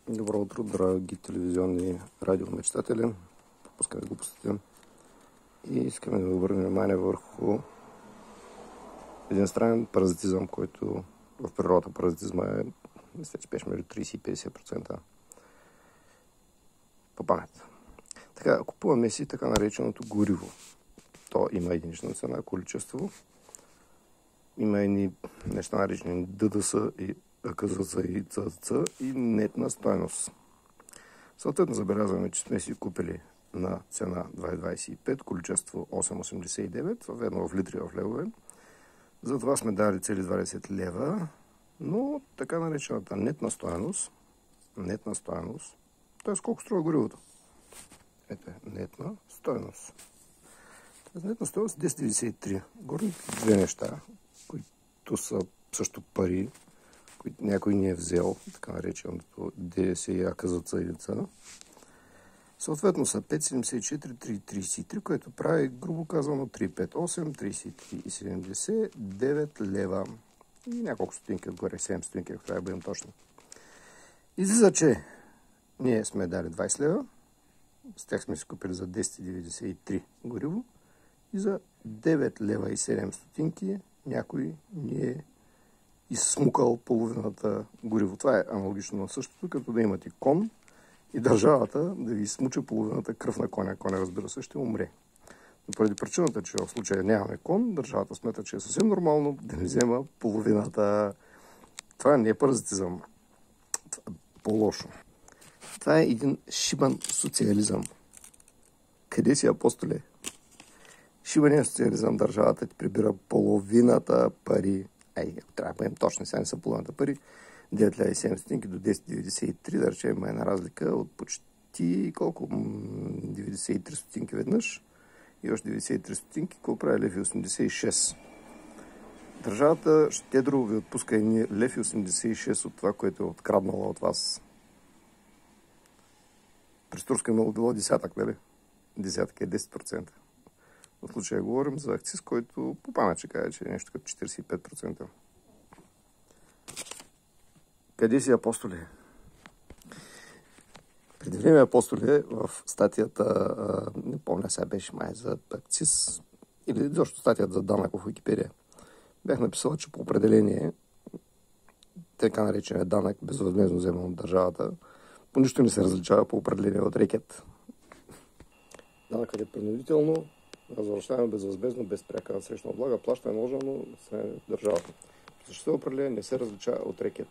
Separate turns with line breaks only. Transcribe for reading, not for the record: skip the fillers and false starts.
Добро утро, драги телевизионни радиомечтатели. Пропускаме глупостите. И искаме да обърнем внимание върху един странен паразитизъм, който в природата паразитизма е, мисля, че беше между 30 и 50% по памет. Така, купуваме си така нареченото гориво. То има единична цена, количество. Има едни неща наречени ДДС и АКЗЦ и ЦЦ и нетна стойност. Съответно забелязваме, че сме си купили на цена 2,25, количество 8,89, съответно в литри в левове. Затова сме дали цели 20 лева, но така наречената нетна стойност, т.е. колко струва горивото? Ето е, нетна стойност. Нетна стойност 10,93. Горните две неща, които са също пари, които някой ни е взел, така нареченото ДДС и АКЗЦ и ДЦ. Съответно са 5,74, 3,33, което прави, грубо казано, 3,58, 33,70, 9 лева. И няколко стотинки отгоре, 7 стотинки, ако трябва да бъдем точно. Излиза, че ние сме дали 20 лева, с тях сме си купили за 10,93 гориво и за 9 лева и 7 стотинки някой ни е изсмукал половината гориво. Това е аналогично на същото, като да имате кон и държавата да ви смуча половината кръв на коня. Коня, разбира се, ще умре. Но поради причината, че в случая нямаме кон, държавата смята, че е съвсем нормално да ни взема половината. Това не е паразитизъм. Това е по-лошо. Това е един шибан социализъм. Къде си, апостоле? Шибания социализъм, държавата ти прибира половината пари. Ако трябва да бъдем точни, сега не са половината пари. 9,7 до 10,93, да речем, има една разлика от почти колко? 93 стотинки веднъж и още 93 стотинки, какво прави лев и 86. Държавата щедро ви отпуска едни лев и 86 от това, което е откраднала от вас. През Турска имало било десятък, нали? Десятък е 10%. В случая говорим за акциз, който по памет ще кажа, че е нещо като 45%. Къде си, апостоле? Преди време, апостоле, в статията, не помня сега беше май за акциз, или защо статията за данък в Википедия, бях написал, че по определение така наречения данък, безвъзмездно вземан от държавата, по нищо не се различава по определение от рекет. Данъкът е принудително, възвръщаемо безвъзмездно, без пряка насрещна облага, плаща е наложено с държавата. Същото определение не се различава от рекет.